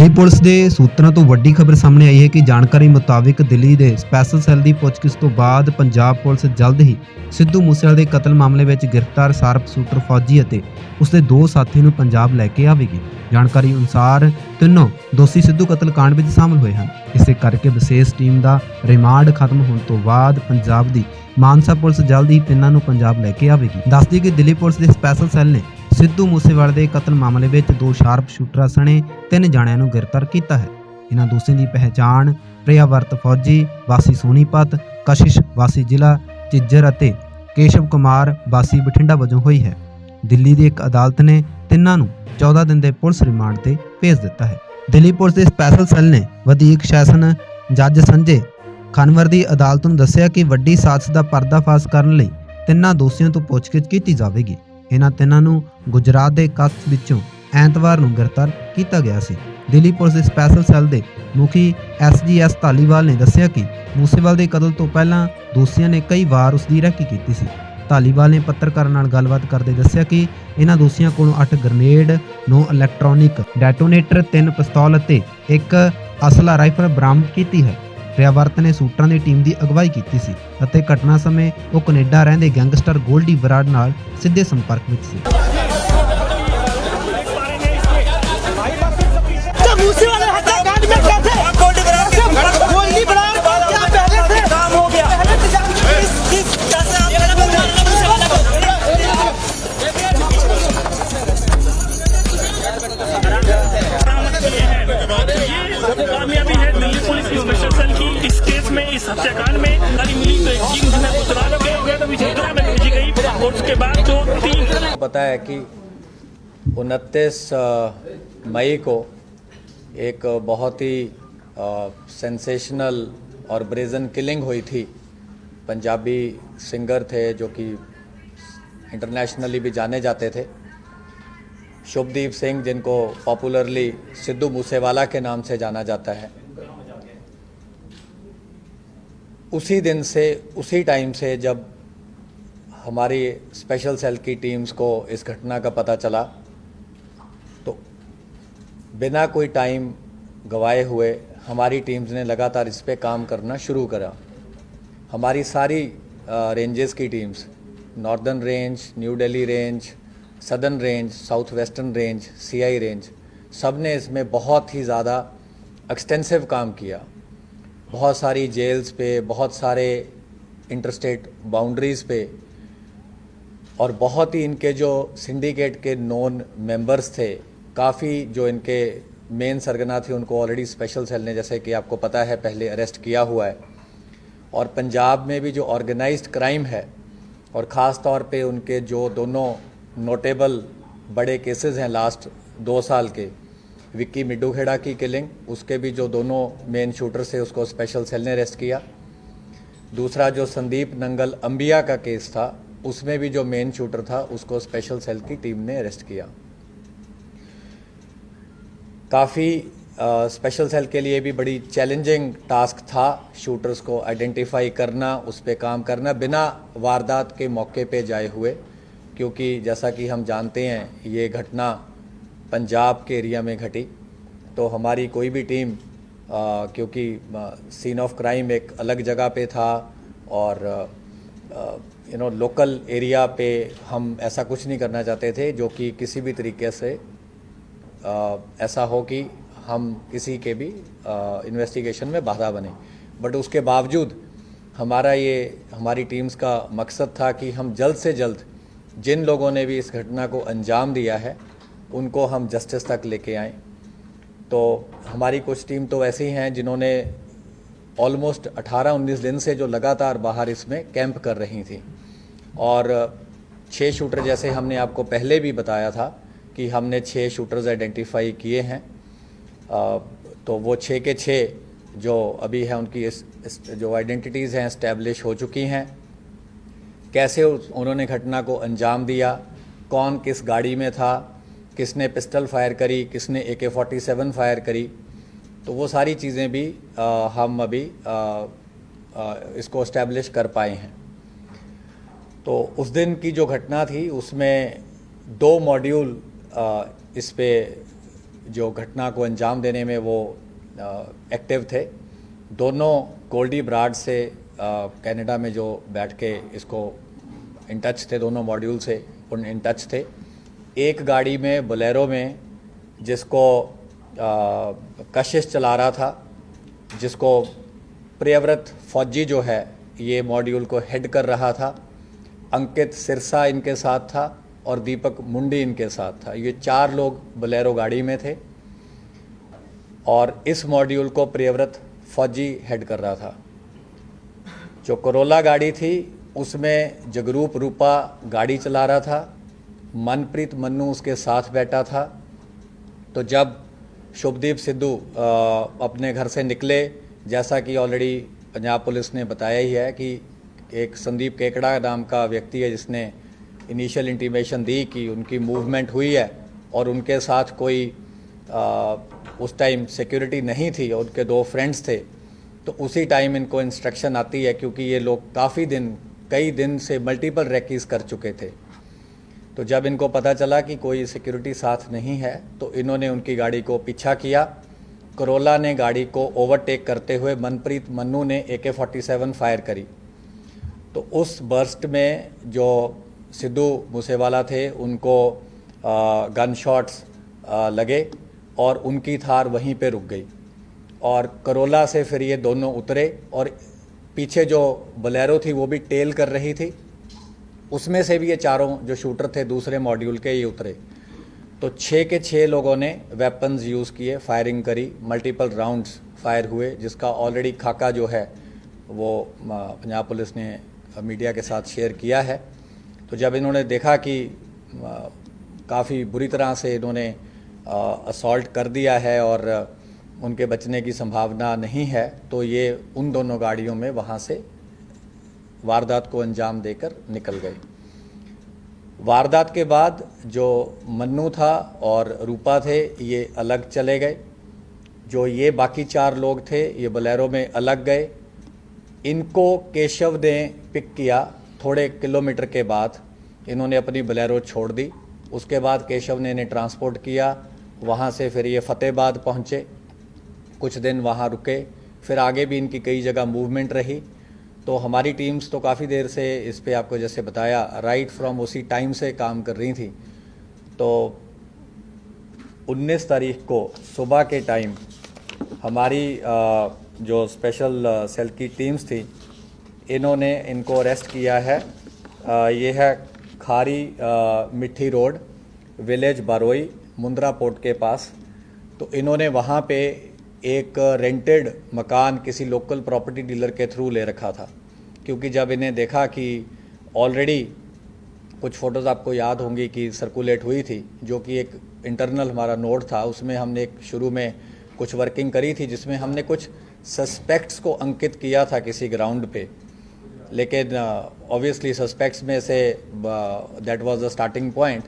Delhi police के सूत्रों तो वड्डी खबर सामने आई है कि जानकारी मुताबिक दिल्ली के स्पैशल सैल की पुछगिछ तो बाद पंजाब पुलिस जल्द ही सिद्धू मूसेवाले के कतल मामले में गिरफ्तार शार्प शूटर फौजी और उसके दो साथी को पंजाब लैके आएगी। जानकारी अनुसार तीनों दोषी सिद्धू कतल कांड में शामिल हुए हैं। इस करके विशेष टीम का रिमांड खत्म होने तो बाद पंजाब की मानसा पुलिस जल्द ही तीनों पंजाब लैके आएगी। दस दी कि दिल्ली पुलिस के स्पैशल सैल ने सिद्धू मूसेवाले के कतल मामले में दो शार्प शूटर सने 3 जणिਆਂ ਨੂੰ गिरफ्तार किया है। इन्होंने दोषियों की पहचान प्रियावर्त फौजी वासी सोनीपत, कशिश वासी जिला झिज्जर और केशव कुमार वासी बठिंडा वजों हुई है। दिल्ली की एक अदालत ने तीनों 14 दिन के पुलिस रिमांड से भेज दिता है। दिल्ली पुलिस के स्पैशल सैल ने वधीक सैशन जज संजय खनवर की अदालत को दस्सिया कि वड्डी साजिश का पर्दाफाश करने लई तीनों दोषियों तो पुछगिछ की जाएगी। इन्हां तीनों गुजरात के कच्छ विचों ऐतवार को गिरफ्तार किया गया सी। दिल्ली पुलिस के स्पैशल सैल के मुखी SGS धालीवाल ने दस्सिया कि मूसेवाले के कतल तो पहला दोषियों ने कई बार उसकी रैकी की सी। धालीवाल ने पत्रकारों नाल गलबात करते दस्सिया कि इन्हां दोषियों को 8 ग्रेनेड, 9 इलैक्ट्रॉनिक डेटोनेटर, 3 पिस्तौल और 1 असला राइफल बरामद की है। प्रियावर्त ने शूटरां की टीम की अगवाई की सी ਅਤੇ घटना समय वो कनेडा रहंदे गैंगस्टर गोल्डी बराड़ नाल सीधे संपर्क में सी। कामयाबी है दिल्ली पुलिस की स्पेशल सेल की इस केस में, इस हत्याकांड में गाड़ी मिली तो एक टीम जिसमें गुजरात के हो गया तो विजेंद्रा में भेजी गई और उसके बाद जो 3 पता है कि 29 मई को एक बहुत ही सेंसेशनल और ब्रेजन किलिंग हुई थी। पंजाबी सिंगर थे जो कि इंटरनेशनली भी जाने जाते थे, शुभदीप सिंह, जिनको पॉपुलरली सिद्धू मूसेवाला के नाम से जाना जाता है। उसी दिन से, उसी टाइम से जब हमारी स्पेशल सेल की टीम्स को इस घटना का पता चला तो बिना कोई टाइम गवाए हुए हमारी टीम्स ने लगातार इस पे काम करना शुरू करा। हमारी सारी रेंजेस की teams, northern range, new Delhi range, southern range, south western range, CI range, सब ने इसमें बहुत ही ज़्यादा एक्सटेंसिव काम किया। बहुत सारी जेल्स पे, बहुत सारे इंटरस्टेट बाउंड्रीज़ पे, और बहुत ही इनके जो सिंडिकेट के नॉन मेंबर्स थे, काफ़ी जो इनके मेन सरगना थे उनको ऑलरेडी स्पेशल सेल ने, जैसे कि आपको पता है, पहले अरेस्ट किया हुआ है। और पंजाब में भी जो ऑर्गेनाइज्ड क्राइम है और ख़ास तौर पे उनके जो दोनों नोटेबल बड़े केसेस हैं लास्ट 2 साल के, विक्की मिड्डूखेड़ा की किलिंग, उसके भी जो दोनों मेन शूटर थे उसको स्पेशल सेल ने अरेस्ट किया। दूसरा जो संदीप नंगल अंबिया का केस था, उसमें भी जो मेन शूटर था उसको स्पेशल सेल की टीम ने अरेस्ट किया। काफ़ी स्पेशल सेल के लिए भी बड़ी चैलेंजिंग टास्क था शूटर्स को आइडेंटिफाई करना, उस पर काम करना बिना वारदात के मौके पे जाए हुए, क्योंकि जैसा कि हम जानते हैं ये घटना पंजाब के एरिया में घटी। तो हमारी कोई भी टीम क्योंकि सीन ऑफ क्राइम एक अलग जगह पे था और लोकल एरिया पे हम ऐसा कुछ नहीं करना चाहते थे जो कि किसी भी तरीके से ऐसा हो कि हम किसी के भी इन्वेस्टिगेशन में बाधा बने। बट उसके बावजूद हमारी टीम्स का मकसद था कि हम जल्द से जल्द जिन लोगों ने भी इस घटना को अंजाम दिया है उनको हम जस्टिस तक लेके आएँ। तो हमारी कुछ टीम तो ऐसी हैं जिन्होंने ऑलमोस्ट 18-19 दिन से जो लगातार बाहर इसमें कैंप कर रही थी, और 6 शूटर, जैसे हमने आपको पहले भी बताया था कि हमने 6 शूटर्स आइडेंटिफाई किए हैं। तो वो 6 के 6 जो अभी है उनकी जो आइडेंटिटीज़ हैं इस्टेब्लिश हो चुकी हैं। कैसे उन्होंने घटना को अंजाम दिया, कौन किस गाड़ी में था, किसने पिस्टल फायर करी, किसने AK-47 फायर करी, तो वो सारी चीज़ें भी हम अभी इसको इस्टेब्लिश कर पाए हैं। तो उस दिन की जो घटना थी उसमें 2 मॉड्यूल इस पे जो घटना को अंजाम देने में वो एक्टिव थे। दोनों गोल्डी ब्राड से कनाडा में जो बैठ के इसको इन टच थे, दोनों मॉड्यूल से इन टच थे। एक गाड़ी में बोलेरो में जिसको कशिश चला रहा था, जिसको प्रियव्रत फौजी जो है ये मॉड्यूल को हेड कर रहा था। अंकित सिरसा इनके साथ था और दीपक मुंडी इनके साथ था। ये 4 लोग बोलेरो गाड़ी में थे और इस मॉड्यूल को प्रियव्रत फौजी हेड कर रहा था। जो करोला गाड़ी थी उसमें जगरूप रूपा गाड़ी चला रहा था, मनप्रीत मन्नू उसके साथ बैठा था। तो जब शुभदीप सिद्धू अपने घर से निकले, जैसा कि ऑलरेडी पंजाब पुलिस ने बताया ही है कि एक संदीप केकड़ा नाम का व्यक्ति है जिसने इनिशियल इंटीमेशन दी कि उनकी मूवमेंट हुई है और उनके साथ कोई उस टाइम सिक्योरिटी नहीं थी और उनके 2 फ्रेंड्स थे। तो उसी टाइम इनको इंस्ट्रक्शन आती है, क्योंकि ये लोग कई दिन से मल्टीपल रेकीज कर चुके थे। तो जब इनको पता चला कि कोई सिक्योरिटी साथ नहीं है तो इन्होंने उनकी गाड़ी को पीछा किया। करोला ने गाड़ी को ओवरटेक करते हुए मनप्रीत मन्नू ने AK-47 फायर करी। तो उस बर्स्ट में जो सिद्धू मूसेवाला थे उनको गन शॉट्स लगे और उनकी थार वहीं पे रुक गई। और करोला से फिर ये दोनों उतरे और पीछे जो बोलेरो थी वो भी टेल कर रही थी, उसमें से भी ये 4 जो शूटर थे दूसरे मॉड्यूल के ये उतरे। तो 6 के 6 लोगों ने वेपन्स यूज़ किए, फायरिंग करी, मल्टीपल राउंड्स फायर हुए, जिसका ऑलरेडी खाका जो है वो पंजाब पुलिस ने मीडिया के साथ शेयर किया है। तो जब इन्होंने देखा कि काफ़ी बुरी तरह से इन्होंने असॉल्ट कर दिया है और उनके बचने की संभावना नहीं है, तो ये उन दोनों गाड़ियों में वहाँ से वारदात को अंजाम देकर निकल गए। वारदात के बाद जो मन्नू था और रूपा थे ये अलग चले गए। जो ये बाकी 4 लोग थे ये बोलेरो में अलग गए। इनको केशव ने पिक किया। थोड़े किलोमीटर के बाद इन्होंने अपनी बोलेरो छोड़ दी। उसके बाद केशव ने इन्हें ट्रांसपोर्ट किया। वहाँ से फिर ये फतेहाबाद पहुँचे, कुछ दिन वहाँ रुके, फिर आगे भी इनकी कई जगह मूवमेंट रही। तो हमारी टीम्स तो काफ़ी देर से इस पे आपको जैसे बताया राइट फ्रॉम उसी टाइम से काम कर रही थी। तो 19 तारीख को सुबह के टाइम हमारी जो स्पेशल सेल की टीम्स थी इन्होंने इनको अरेस्ट किया है। ये है खारी मिट्टी रोड, विलेज बारोई, मुंद्रा पोर्ट के पास। तो इन्होंने वहाँ पे एक रेंटेड मकान किसी लोकल प्रॉपर्टी डीलर के थ्रू ले रखा था, क्योंकि जब इन्हें देखा कि ऑलरेडी कुछ फ़ोटोज़ आपको याद होंगी कि सर्कुलेट हुई थी, जो कि एक इंटरनल हमारा नोट था, उसमें हमने एक शुरू में कुछ वर्किंग करी थी जिसमें हमने कुछ सस्पेक्ट्स को अंकित किया था किसी ग्राउंड पे। लेकिन ऑब्वियसली सस्पेक्ट्स में say that was the starting point.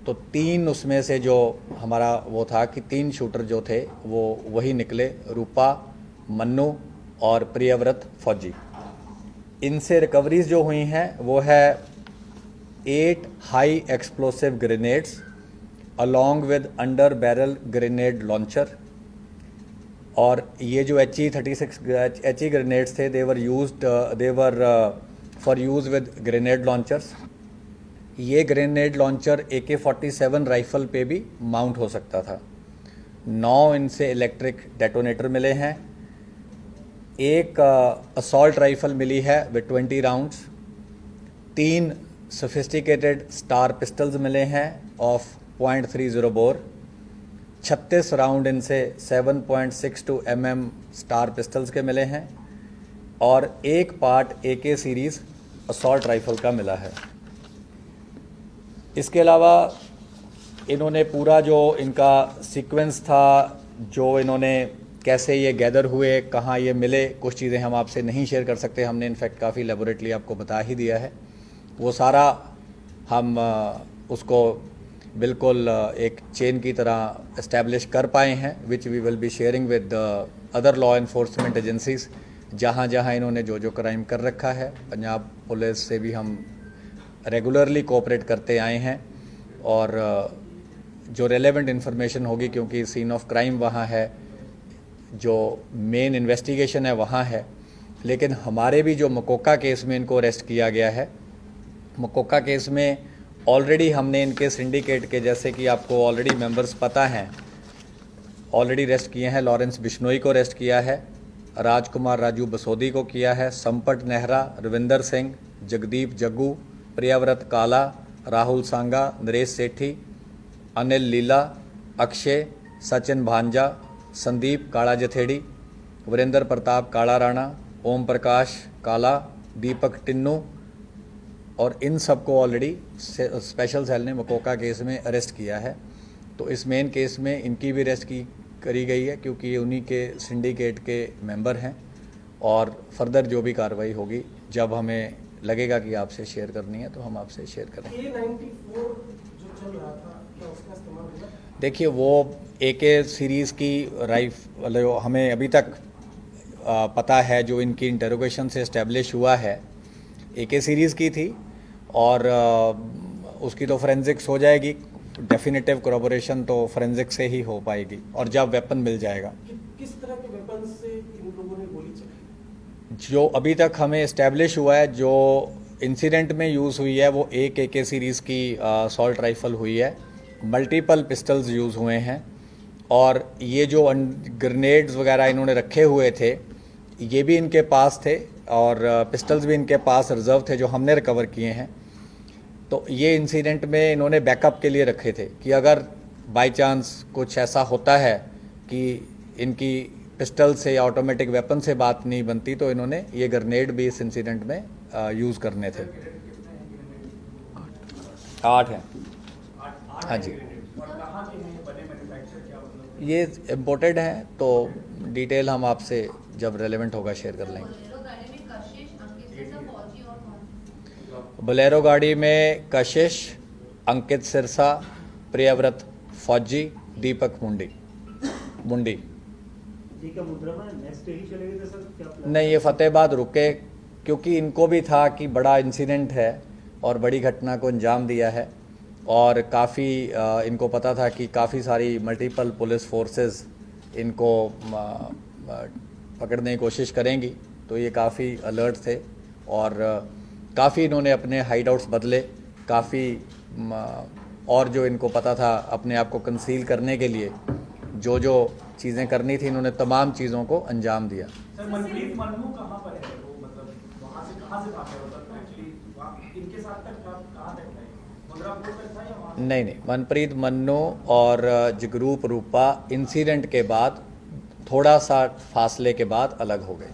तो 3 उसमें से जो हमारा वो था कि 3 शूटर जो थे वो वही निकले, रूपा, मन्नू और प्रियव्रत फौजी। इनसे रिकवरीज जो हुई हैं वो है 8 high explosive grenades along with under barrel grenade launcher. और ये जो HE ग्रेनेड्स थे they were for use with grenade launchers. ये ग्रेनेड लॉन्चर AK-47 राइफल पे भी माउंट हो सकता था। 9 इनसे इलेक्ट्रिक डेटोनेटर मिले हैं। एक असॉल्ट राइफल मिली है with 20 rounds. 3 sophisticated star pistols मिले हैं ऑफ .30 बोर। 36 राउंड इनसे 7.62 mm स्टार पिस्टल्स के मिले हैं और एक part AK series assault rifle का मिला है। इसके अलावा इन्होंने पूरा जो इनका सीक्वेंस था, जो इन्होंने कैसे ये गैदर हुए, कहाँ ये मिले, कुछ चीज़ें हम आपसे नहीं शेयर कर सकते। हमने इनफैक्ट काफ़ी एलेबोरेटली आपको बता ही दिया है। वो सारा हम उसको बिल्कुल एक चेन की तरह इस्टेब्लिश कर पाए हैं, which we will be sharing with other law enforcement agencies. जहाँ जहाँ इन्होंने जो क्राइम कर रखा है, पंजाब पुलिस से भी हम रेगुलरली कोऑपरेट करते आए हैं और जो रेलेवेंट इन्फॉर्मेशन होगी, क्योंकि सीन ऑफ क्राइम वहाँ है, जो मेन इन्वेस्टिगेशन है वहाँ है। लेकिन हमारे भी जो मकोका केस में इनको अरेस्ट किया गया है, मकोका केस में ऑलरेडी हमने इनके सिंडिकेट के, जैसे कि आपको ऑलरेडी मेंबर्स पता हैं, ऑलरेडी अरेस्ट किए हैं। लॉरेंस बिश्नोई को अरेस्ट किया है, राजकुमार राजू बसोदी को किया है, संपट नेहरा, रविंदर सिंह, जगदीप जग्गू, प्रियव्रत काला, राहुल सांगा, नरेश सेठी, अनिल लीला, अक्षय, सचिन भांजा, संदीप काला जथेड़ी, वीरेंद्र प्रताप काला राणा, ओम प्रकाश काला, दीपक टिन्नू, और इन सबको ऑलरेडी स्पेशल सेल ने मकोका केस में अरेस्ट किया है। तो इस मेन केस में इनकी भी अरेस्ट करी गई है, क्योंकि ये उन्हीं के सिंडिकेट के मेंबर हैं। और फर्दर जो भी कार्रवाई होगी, जब हमें लगेगा कि आपसे शेयर करनी है तो हम आपसे शेयर करेंगे। A94 जो चल रहा था, क्या उसका इस्तेमाल होगा? देखिए, वो AK सीरीज़ की राइफल हमें अभी तक पता है, जो इनकी इंटरोगेशन से इस्टेब्लिश हुआ है, AK सीरीज़ की थी। और उसकी तो फोरेंसिक्स हो जाएगी, डेफिनेटिव corroboration तो फोरेंसिक से ही हो पाएगी, और जब वेपन मिल जाएगा। किस तरह के वेपन से इन लोगों ने गोली चलाई? जो अभी तक हमें इस्टेब्लिश हुआ है, जो इंसिडेंट में यूज़ हुई है, वो एक AK सीरीज़ की असॉल्ट राइफल हुई है। मल्टीपल पिस्टल्स यूज़ हुए हैं, और ये जो ग्रेनेड्स वगैरह इन्होंने रखे हुए थे, ये भी इनके पास थे, और पिस्टल्स भी इनके पास रिजर्व थे, जो हमने रिकवर किए हैं। तो ये इंसिडेंट में इन्होंने बैकअप के लिए रखे थे कि अगर बाय चांस कुछ ऐसा होता है कि इनकी पिस्टल से या ऑटोमेटिक वेपन से बात नहीं बनती, तो इन्होंने ये ग्रेनेड भी इस इंसिडेंट में यूज़ करने थे। 8 हैं। हाँ जी, ये इम्पोर्टेड हैं, तो डिटेल हम आपसे जब रेलेवेंट होगा शेयर कर लेंगे। बोलेरो गाड़ी में कशिश, अंकित सिरसा, प्रियव्रत फौजी, दीपक मुंडी। नहीं, ये फतेहाबाद रुके, क्योंकि इनको भी था कि बड़ा इंसिडेंट है और बड़ी घटना को अंजाम दिया है, और काफ़ी इनको पता था कि काफ़ी सारी मल्टीपल पुलिस फोर्सेस इनको पकड़ने की कोशिश करेंगी। तो ये काफ़ी अलर्ट थे, और काफ़ी इन्होंने अपने हाइड आउट्स बदले, काफ़ी और जो इनको पता था अपने आप को कंसील करने के लिए जो जो चीज़ें करनी थी, इन्होंने तमाम चीज़ों को अंजाम दिया। सर, मनप्रीत मन्नू कहाँ पर है? वो मतलब वहाँ से कहाँ से भागे होता है? एक्चुअली इनके साथ तक कहाँ तक है? मुद्रापुर तक था या वहाँ? नहीं, मनप्रीत मन्नू और जगरूप रूपा इंसिडेंट के बाद थोड़ा सा फासले के बाद अलग हो गए।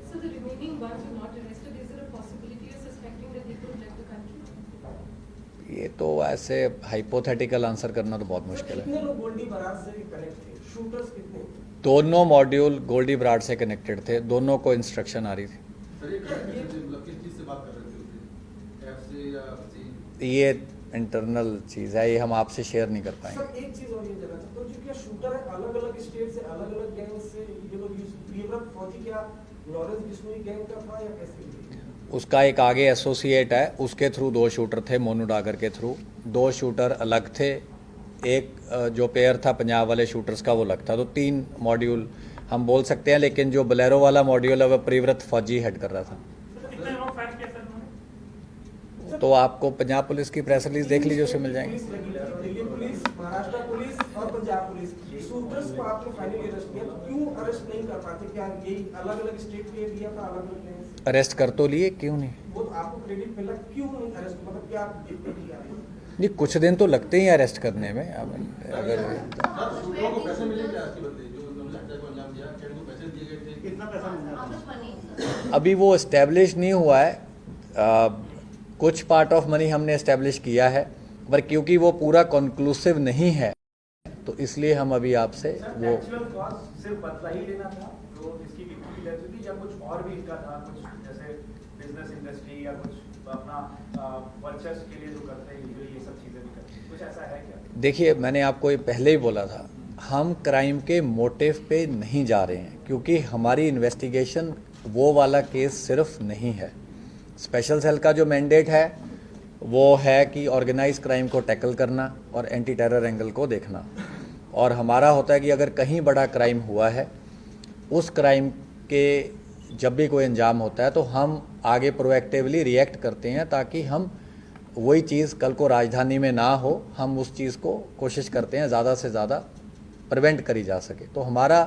So the remaining ones who are not arrested, is there a possibility of suspecting that they could have left the country? ये तो ऐसे हाइपोथेटिकल आंसर करना तो बहुत मुश्किल है। कितने लोग गोल्डी बराज से कनेक्ट थे? शूटर्स कितने? दोनों मॉड्यूल गोल्डी बराड से कनेक्टेड थे, दोनों को इंस्ट्रक्शन आ रही थी। ये इंटरनल चीज़ है, ये हम आपसे शेयर नहीं कर पाएंगे। सर, एक चीज और ये जानना चाहता हूँ, जो क्या शूटर है अलग-अलग स्टेट से, अलग-अलग गैंग से ये लोग यूज, प्रियव्रत फौजी क्या लॉरेंस बिश्नोई गैंग का था या कैसे? उसका एक आगे एसोसिएट है, उसके थ्रू 2 शूटर थे, मोनू डागर के थ्रू 2 शूटर अलग थे। एक जो पेयर था पंजाब वाले शूटर्स का, वो अलग था। तो 3 मॉड्यूल हम बोल सकते हैं, लेकिन जो बोलेरो वाला मॉड्यूल है वह प्रियव्रत फौजी हेड कर रहा था। तो आपको पंजाब पुलिस की प्रेस रिलीज देख लीजिए, उससे मिल जाएंगे। दिल्ली पुलिस, महाराष्ट्र पुलिस और पंजाब पुलिस, शूटर्स को आपने फाइनली अरेस्ट किया, तो क्यों अरेस्ट नहीं कर पाते? क्या यही अलग-अलग स्टेट के लिया था, अलग-अलग अरेस्ट कर तो लिए, क्यों नहीं? वो आपको क्रेडिट मिला, क्यों नहीं अरेस्ट? मतलब क्या किया? जी, कुछ दिन तो लगते ही अरेस्ट करने में। अगर अभी वो इस्टेब्लिश नहीं हुआ है, कुछ पार्ट ऑफ मनी हमने इस्टेब्लिश किया है, पर क्योंकि वो पूरा कंक्लूसिव नहीं है, तो इसलिए हम अभी आपसे वो एक्चुअल कॉस्ट सिर्फ बदला ही लेना था जो इसकी विक्टिम की डेथ हुई थी, या कुछ और भी इनका था, कुछ जैसे बिजनेस इंडस्ट्री या कुछ अपना वर्चस्व के लिए जो करते हैं ये सब चीजें भी करते हैं, कुछ ऐसा है क्या? देखिए, मैंने आपको ये पहले ही बोला था, हम क्राइम के मोटिव पे नहीं जा रहे हैं, क्योंकि हमारी इन्वेस्टिगेशन वो वाला केस सिर्फ नहीं है। स्पेशल सेल का जो मैंडेट है वो है कि ऑर्गेनाइज क्राइम को टैकल करना और एंटी टेरर एंगल को देखना। और हमारा होता है कि अगर कहीं बड़ा क्राइम हुआ है, उस क्राइम के जब भी कोई अंजाम होता है तो हम आगे प्रोएक्टिवली रिएक्ट करते हैं ताकि हम वही चीज़ कल को राजधानी में ना हो, हम उस चीज़ को कोशिश करते हैं ज़्यादा से ज़्यादा प्रिवेंट करी जा सके। तो हमारा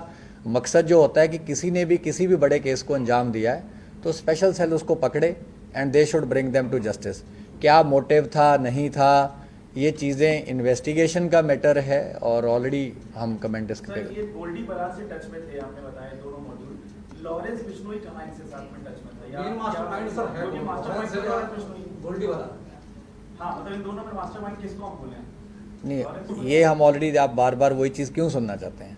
मकसद जो होता है कि किसी ने भी किसी भी बड़े केस को अंजाम दिया है तो स्पेशल सेल उसको पकड़े and they should bring them to justice. क्या मोटिव था, नहीं था, ये चीज़ें इन्वेस्टिगेशन का मैटर है और ऑलरेडी हम कमेंट इसके सर, ये गोल्डी बरार से टच में थे, आपने बताया दोनों मॉड्यूल। लॉरेंस बिश्नोई कहाँ इनसे साथ में टच में था? या मास्टरमाइंड सर है, ये मास्टरमाइंड है लॉरेंस बिश्नोई। गोल्डी वाला। हाँ, मतलब इन दोनों में मास्टरमाइंड किसको हम बोले? नहीं, ये हम ऑलरेडी, आप बार बार वही चीज़ क्यों सुनना चाहते हैं?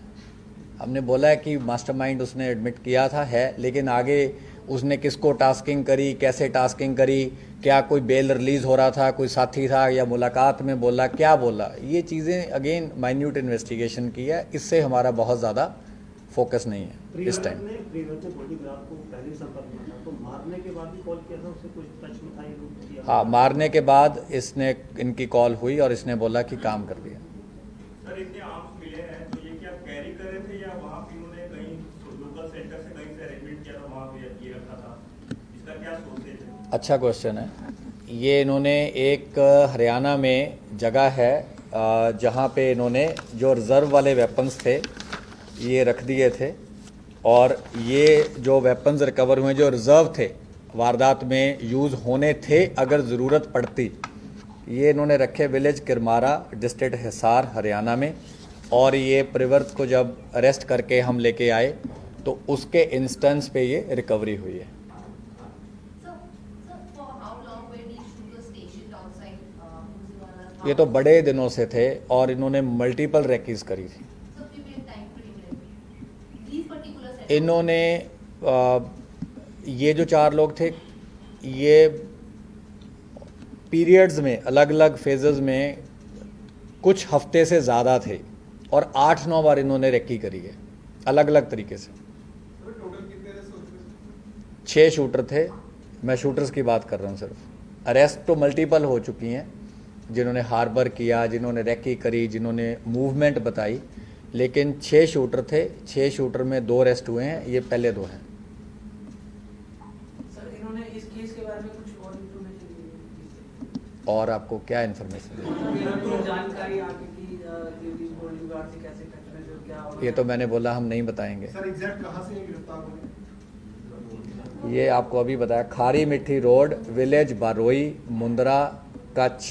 हमने बोला है कि मास्टरमाइंड उसने एडमिट किया था है, लेकिन आगे उसने किसको टास्किंग करी, कैसे टास्किंग करी, क्या कोई बेल रिलीज़ हो रहा था, कोई साथी था या मुलाकात में बोला, क्या बोला, ये चीज़ें अगेन माइन्यूट इन्वेस्टिगेशन की है। इससे हमारा बहुत ज़्यादा फोकस नहीं है इस टाइम। तो मारने के बाद भी कॉल किया था, उससे कुछ टच में था ये लोग? हाँ, मारने के बाद इसने इनकी कॉल हुई और इसने बोला कि काम कर दिया। सर, इतने आर्म्स मिले हैं तो ये क्या कैरी कर रहे थे या वहाँ पे इन्होंने कहीं लोकल सेंटर से कहीं से अरेंजमेंट किया था, वहाँ पे ये रखा था? इसका क्या सोचते थे? अच्छा क्वेश्चन है। ये इन्होंने एक हरियाणा में जगह है जहाँ पे इन्होंने जो रिज़र्व वाले वेपन्स थे ये रख दिए थे, और ये जो वेपन्स रिकवर हुए जो रिज़र्व थे, वारदात में यूज़ होने थे अगर ज़रूरत पड़ती, ये इन्होंने रखे विलेज किरमारा, डिस्ट्रिक्ट हिसार, हरियाणा में। और ये प्रिवर्त को जब अरेस्ट करके हम लेके आए तो उसके इंस्टेंस पे ये रिकवरी हुई है। ये तो बड़े दिनों से थे और इन्होंने मल्टीपल रेकीज करी थी। इन्होंने ये जो 4 लोग थे ये पीरियड्स में, अलग अलग फेजेस में कुछ हफ्ते से ज़्यादा थे और 8-9 बार इन्होंने रेकी करी है अलग अलग तरीके से। 6 शूटर थे, मैं शूटर्स की बात कर रहा हूँ सिर्फ। अरेस्ट तो मल्टीपल हो चुकी हैं, जिन्होंने हार्बर किया, जिन्होंने रेकी करी, जिन्होंने मूवमेंट बताई, लेकिन 6 शूटर थे। 6 शूटर में 2 अरेस्ट हुए हैं, ये पहले 2 हैं। सर, इन्होंने इस केस के बारे में कुछ और इन्फॉर्मेशन दी? और आपको क्या इन्फॉर्मेशन दी? जानकारी आगे की गोल्डी बरार से कैसे टच में थे, क्या? ये तो मैंने बोला हम नहीं बताएंगे। सर, एग्जैक्ट कहाँ से गिरफ्तार हुए? ये आपको अभी बताया, खारी मिट्टी रोड, विलेज बारोई, मुंद्रा, कच्छ।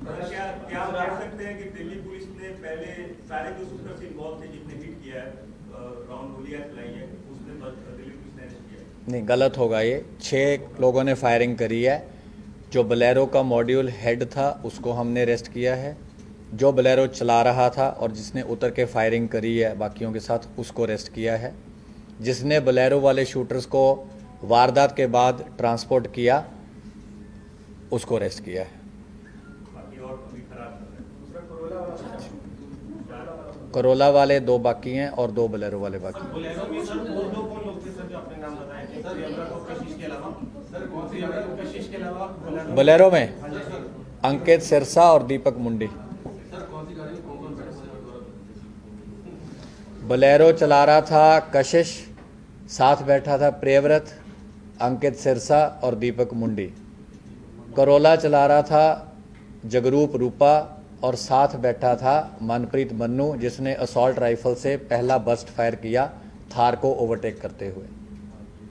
क्या आप कह सकते हैं कि दिल्ली पुलिस ने पहले सारे जो शूटर्स इन्वॉल्व थे, जिसने हिट किया है, राउंड गोलियां चलाई है, उसने दिल्ली पुलिस ने अरेस्ट किया है? नहीं, गलत होगा ये। 6 लोगों ने फायरिंग करी है। जो बोलेरो का मॉड्यूल हेड था उसको हमने अरेस्ट किया है, जो बोलेरो चला रहा था और जिसने उतर के फायरिंग करी है बाकियों के साथ उसको अरेस्ट किया है, जिसने बोलेरो वाले शूटर्स को वारदात के बाद ट्रांसपोर्ट किया उसको अरेस्ट किया है। बाकी और अभी खराब कर रहे हैं। करोला वाले 2 बाकी हैं और 2 बोलेरो वाले बाकी हैं। बोलेरो में सर वो 2 कौन लोग थे सर जो आपने नाम बताया थे? कशिश के अलावा सर कौन सी जगह? कशिश के अलावा बोलेरो में अंकित सिरसा और दीपक मुंडी। सर कौन सी गाड़ी, कौन बोलेरो चला रहा था कशिश, साथ बैठा था प्रियव्रत, अंकित सिरसा और दीपक मुंडी। करोला चला रहा था जगरूप रूपा और साथ बैठा था मनप्रीत मन्नू, जिसने असॉल्ट राइफल से पहला बर्स्ट फायर किया थार को ओवरटेक करते हुए।